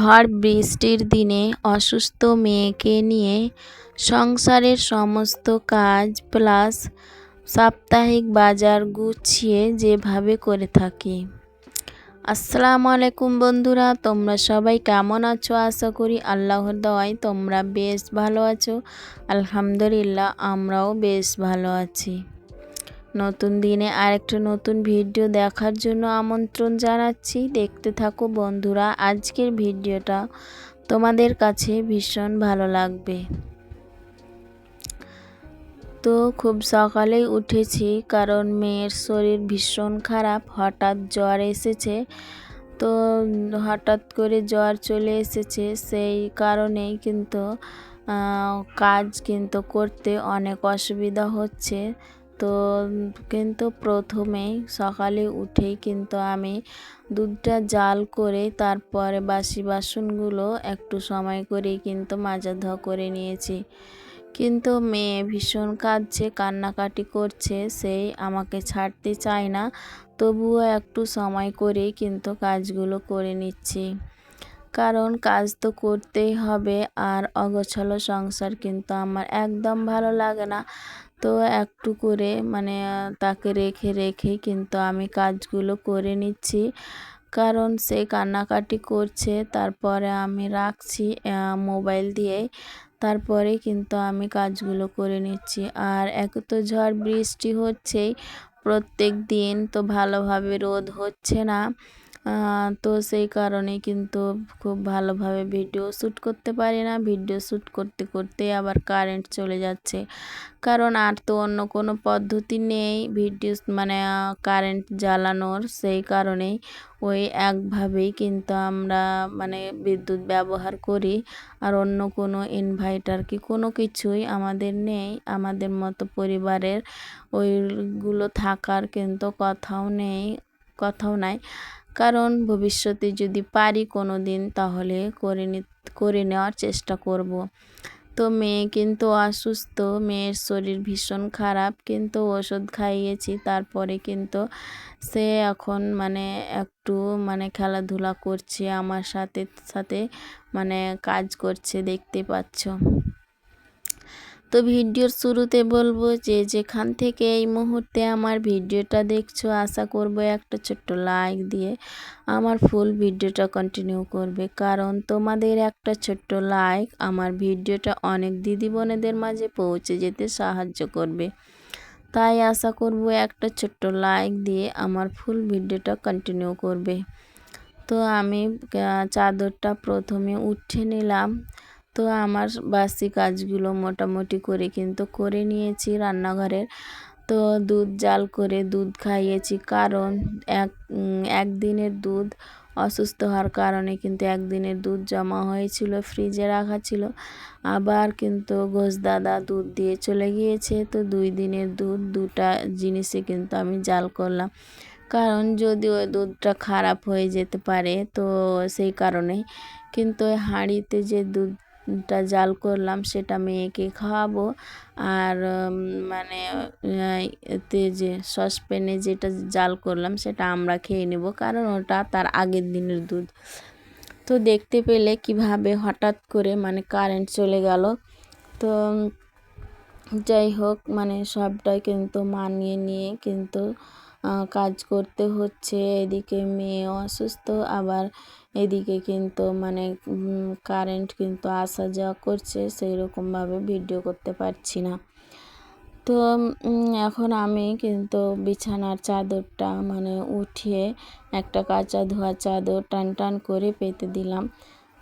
ঝড় বৃষ্টির দিনে অসুস্থ মেয়েকে নিয়ে সংসারের সমস্ত কাজ প্লাস সাপ্তাহিক বাজার গুছিয়ে যেভাবে করে থাকি। আসসালামু আলাইকুম বন্ধুরা, তোমরা সবাই কেমন আছো? আশা করি আল্লাহর দয়ায় তোমরা বেশ ভালো আছো। আলহামদুলিল্লাহ, আমরাও বেশ ভালো আছি। নতুন দিনে আরেকটা নতুন ভিডিও দেখার জন্য আমন্ত্রণ জানাচ্ছি। দেখতে থাকো বন্ধুরা, আজকের ভিডিওটা তোমাদের কাছে ভীষণ ভালো লাগবে। তো খুব সকালেই উঠেছি, কারণ মেয়ের শরীর ভীষণ খারাপ, হঠাৎ জ্বর এসেছে। তো হঠাৎ করে জ্বর চলে এসেছে, সেই কারণেই কিন্তু কাজ কিন্তু করতে অনেক অসুবিধা হচ্ছে। তো কিন্তু প্রথমেই সকালে উঠেই কিন্তু আমি দুধটা জাল করে তারপরে বাসি বাসনগুলো একটু সময় করেই কিন্তু মাজা ধোয়া করে নিয়েছি। কিন্তু মেয়ে ভীষণ কাঁদছে, কান্নাকাটি করছে, সেই আমাকে ছাড়তে চায় না। তবুও একটু সময় করেই কিন্তু কাজগুলো করে নিচ্ছি, কারণ কাজ তো করতেই হবে। আর অগোছালো সংসার কিন্তু আমার একদম ভালো লাগে না। তো একটু করে তাকে রেখে রেখেই কিন্তু আমি কাজগুলো করে নিচ্ছি, কারণ সে কান্নাকাটি করছে। তারপরে আমি রাখছি মোবাইল দিয়ে, তারপরে কিন্তু আমি কাজগুলো করে নিচ্ছি। আর এক তো ঝড় বৃষ্টি হচ্ছেই প্রত্যেক দিন, তো ভালোভাবে রোদ হচ্ছে না। তো সেই কারণে কিন্তু খুব ভালোভাবে ভিডিও শ্যুট করতে পারি না। ভিডিও শ্যুট করতে করতে আবার কারেন্ট চলে যাচ্ছে, কারণ আর তো অন্য কোনো পদ্ধতি নেই ভিডিও কারেন্ট জ্বালানোর। সেই কারণেই ওই একভাবেই কিন্তু আমরা বিদ্যুৎ ব্যবহার করি। আর অন্য কোনো ইনভার্টার কি কোনো কিছুই আমাদের নেই। আমাদের মতো পরিবারের ওইগুলো থাকার কিন্তু কথাও নাই। কারণ ভবিষ্যতে যদি পারি কোনো দিন, তাহলে করে নেওয়ার চেষ্টা করব। তো মেয়ে কিন্তু অসুস্থ, মেয়ের শরীর ভীষণ খারাপ, কিন্তু ওষুধ খাইয়েছি। তারপরে কিন্তু সে এখন একটু খেলাধুলা করছে, আমার সাথে সাথে কাজ করছে, দেখতে পাচ্ছ। তো ভিডিওর শুরুতে বলবো, যে যেখান থেকে এই মুহূর্তে আমার ভিডিওটা দেখছো, আশা করব একটা ছোট্ট লাইক দিয়ে আমার ফুল ভিডিওটা কন্টিনিউ করবে, কারণ তোমাদের একটা ছোট্ট লাইক আমার ভিডিওটা অনেক দিদি বোনেদের মাঝে পৌঁছে যেতে সাহায্য করবে। তাই আশা করব একটা ছোট্ট লাইক দিয়ে আমার ফুল ভিডিওটা কন্টিনিউ করবে। তো আমি চাদরটা প্রথমে উঠে নিলাম। তো আমার বাসি কাজগুলো মোটামুটি করে কিন্তু করে নিয়েছি রান্নাঘরের। তো দুধ জাল করে দুধ খাইয়েছি, কারণ একদিনের দুধ, অসুস্থ হওয়ার কারণে কিন্তু একদিনের দুধ জমা হয়েছিল, ফ্রিজে রাখা ছিল। আবার কিন্তু ঘোষদাদা দুধ দিয়ে চলে গিয়েছে। তো 2 দিনের দুধ, দুটা জিনিসে কিন্তু আমি জাল করলাম, কারণ যদি ওই দুধটা খারাপ হয়ে যেতে পারে। তো সেই কারণে কিন্তু ওই হাঁড়িতে যে দুধটা জাল করলাম সেটা মেয়েকে খাওয়াবো। আর এতে যে সসপ্যানে যেটা জাল করলাম সেটা আমরা খেয়ে নেব, কারণ ওটা তার আগের দিনের দুধ। তো দেখতে পেলে কিভাবে হঠাৎ করে কারেন্ট চলে গেল। তো যাই হোক, সবটাই কিন্তু মানিয়ে নিয়ে কিন্তু কাজ করতে হচ্ছে। এদিকে মেয়ে অসুস্থ, আবার এদিকে কিন্তু কারেন্ট কিন্তু আসা যাওয়া করছে, সেই রকমভাবে ভিডিও করতে পারছি না। তো এখন আমি কিন্তু বিছানার চাদরটা উঠিয়ে একটা কাঁচা ধোয়া চাদর টান টান করে পেতে দিলাম।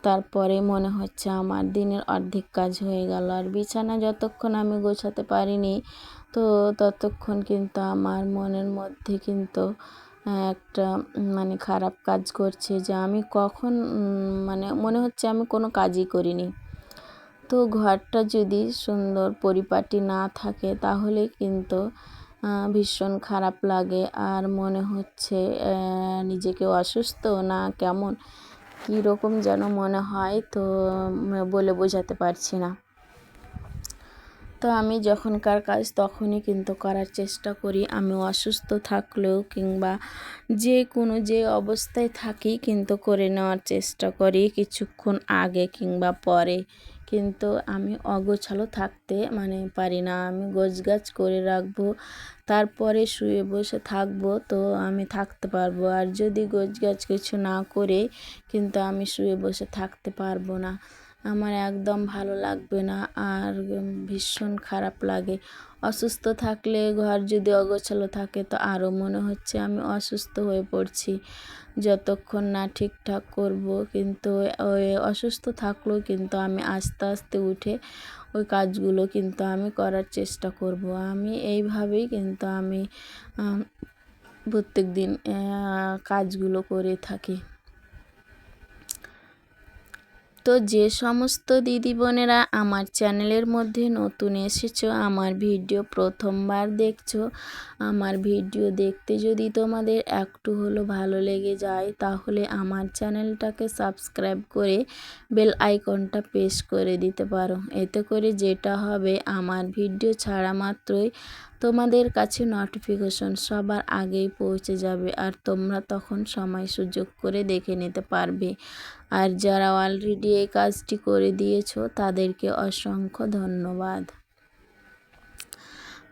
তারপরে মনে হচ্ছে আমার দিনের অর্ধেক কাজ হয়ে গেল। আর বিছানা যতক্ষণ আমি গোছাতে পারিনি, তো ততক্ষণ কিন্তু আমার মনের মধ্যে কিন্তু একটা খারাপ কাজ করছে, যে আমি কখন মনে হচ্ছে আমি কোনো কাজই করিনি। তো ঘরটা যদি সুন্দর পরিপাটি না থাকে, তাহলে কিন্তু ভীষণ খারাপ লাগে। আর মনে হচ্ছে নিজেকে অসুস্থ না কেমন কীরকম যেন মনে হয়, তো বলে বোঝাতে পারছি না। তো আমি যখনকার কাজ তখনই কিন্তু করার চেষ্টা করি। আমি অসুস্থ থাকলেও কিংবা যে অবস্থায় থাকি কিন্তু করে নেওয়ার চেষ্টা করি কিছুক্ষণ আগে কিংবা পরে। কিন্তু আমি অগোছালো থাকতে পারি না। আমি গোছগাছ করে রাখবো, তারপরে শুয়ে বসে থাকবো, তো আমি থাকতে পারবো। আর যদি গোছগাছ কিছু না করে কিন্তু আমি শুয়ে বসে থাকতে পারবো না, আমার একদম ভালো লাগবে না, আর ভীষণ খারাপ লাগে। অসুস্থ থাকলে ঘর যদি অগোছালো থাকে তো আরও মনে হচ্ছে আমি অসুস্থ হয়ে পড়ছি, যতক্ষণ না ঠিকঠাক করব। কিন্তু ওই অসুস্থ থাকলেও কিন্তু আমি আস্তে আস্তে উঠে ওই কাজগুলো কিন্তু আমি করার চেষ্টা করব। আমি এইভাবেই কিন্তু আমি প্রত্যেক দিন কাজগুলো করে থাকি। তো যে সমস্ত দিদি বোনেরা আমার চ্যানেলের মধ্যে নতুন এসেছো, আমার ভিডিও প্রথমবার দেখছো, আমার ভিডিও দেখতে যদি তোমাদের একটু হলো ভালো লেগে যায় তাহলে আমার চ্যানেলটাকে সাবস্ক্রাইব করে বেল আইকনটা প্রেস করে দিতে পারো। এতে করে যেটা হবে, আমার ভিডিও ছাড়া মাত্রই তোমাদের কাছে নোটিফিকেশন সবার আগেই পৌঁছে যাবে, আর তোমরা তখন সময় সুযোগ করে দেখে নিতে পারবে। আর যারা অলরেডি এই কাজটি করে দিয়েছো তাদেরকে অসংখ্য ধন্যবাদ।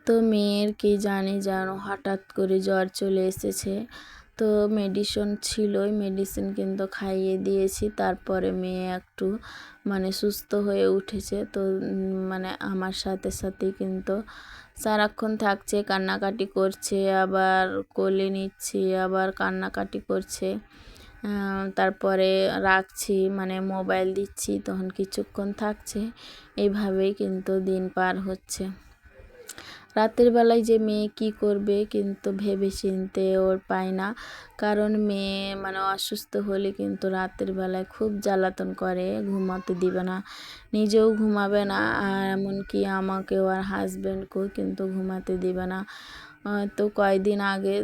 তো মেয়ের কি জানি যেন হঠাৎ করে জ্বর চলে এসেছে। তো মেডিসিন ছিলই, মেডিসিন কিন্তু খাইয়ে দিয়েছি, তারপরে মেয়ে একটু সুস্থ হয়ে উঠেছে। তো আমার সাথে সাথে কিন্তু সারাক্ষণ থাকছে, কান্নাকাটি করছে, আবার কোলে নিচ্ছি, আবার কান্নাকাটি করছে। তারপরে রাখছি, মোবাইল দিচ্ছি, তখন কিছুক্ষণ থাকছে। এইভাবেই কিন্তু দিন পার হচ্ছে। রাতের বেলায় যে মেয়ে কি করবে কিন্তু ভেবে চিনতে ওর পায় না, কারণ মেয়ে অসুস্থ হলে কিন্তু রাতের বেলায় খুব জ্বালাতন করে, ঘুমাতে দিবে না, নিজেও ঘুমাবে না, আর এমনকি আমাকেও আর হাজব্যান্ডকেও কিন্তু ঘুমাতে দিবে না। তো কয়েকদিন আগে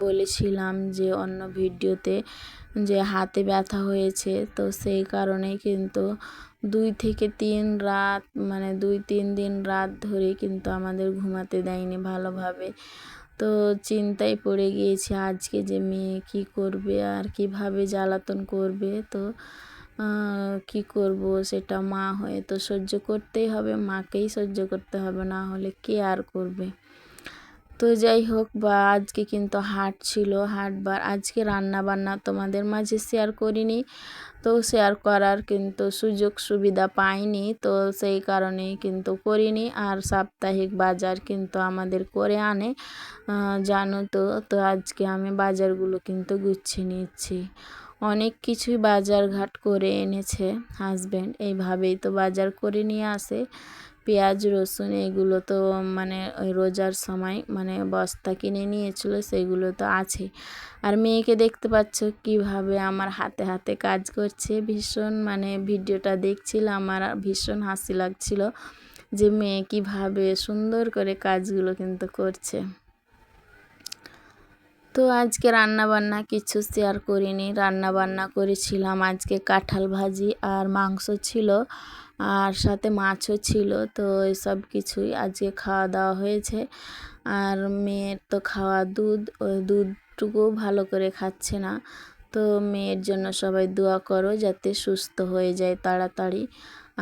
বলেছিলাম যে অন্য ভিডিওতে যে হাতে ব্যথা হয়েছে, তো সেই কারণেই কিন্তু 2-3 রাত ধরে কিন্তু আমাদের ঘুমাতে দেয়নি ভালোভাবে। তো চিন্তায় পড়ে গিয়েছি আজকে যে মেয়ে কী করবে আর কিভাবে জ্বালাতন করবে। তো কি করব, সেটা মা হয়ে তো সহ্য করতেই হবে, মাকেই সহ্য করতে হবে, না হলে কে আর করবে। তো যাই হোক, আজকে কিন্তু হাট ছিল, হাটবার আজকে রান্না বান্না তোমাদের মাঝে শেয়ার করিনি, তো শেয়ার করার কিন্তু সুযোগ সুবিধা পাইনি, তো সেই কারণেই কিন্তু করিনি। আর সাপ্তাহিক বাজার কিন্তু আমাদের করে আনে, জানো তো। তো আজকে আমি বাজারগুলো কিন্তু গুছিয়ে নিচ্ছি। অনেক কিছুই বাজার ঘাট করে এনেছে হাজব্যান্ড, এইভাবেই তো বাজার করে নিয়ে আসে। পেঁয়াজ রসুন এগুলো তো ওই রোজার সময় বস্তা কিনে নিয়েছিল, সেগুলো তো আছে। আর মেয়েকে দেখতে পাচ্ছ কিভাবে আমার হাতে হাতে কাজ করছে, ভীষণ ভিডিওটা দেখছিলাম, আমার ভীষণ হাসি লাগছিল যে মেয়ে কিভাবে সুন্দর করে কাজগুলো কিন্তু করছে। তো আজকে রান্নাবান্না কিছু শেয়ার করিনি, রান্নাবান্না করেছিলাম আজকে কাঁঠাল ভাজি আর মাংস ছিল, আর সাথে মাছও ছিল। তো এসব কিছুই আজকে খাওয়া দাওয়া হয়েছে। আর মেয়ের তো খাওয়া দুধ, ওই দুধটুকু ভালো করে খাচ্ছে না। তো মেয়ের জন্য সবাই দোয়া করো যাতে সুস্থ হয়ে যায় তাড়াতাড়ি।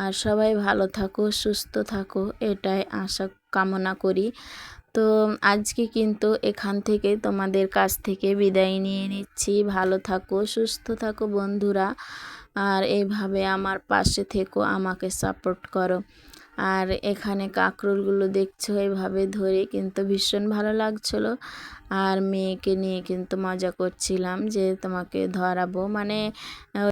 আর সবাই ভালো থাকো, সুস্থ থাকো, এটাই আশা কামনা করি। তো আজকে কিন্তু এখান থেকে তোমাদের কাছ থেকে বিদায় নিয়ে নিচ্ছি। ভালো থাকো, সুস্থ থাকো বন্ধুরা, আর এইভাবে আমার পাশে থেকো, আমাকে সাপোর্ট করো। আর এখানে কাঁকরোলগুলো দেখছো এইভাবে ধরে কিন্তু ভীষণ ভালো লাগছিলো। আর মেয়েকে নিয়ে কিন্তু মজা করছিলাম যে তোমাকে ধরাবো,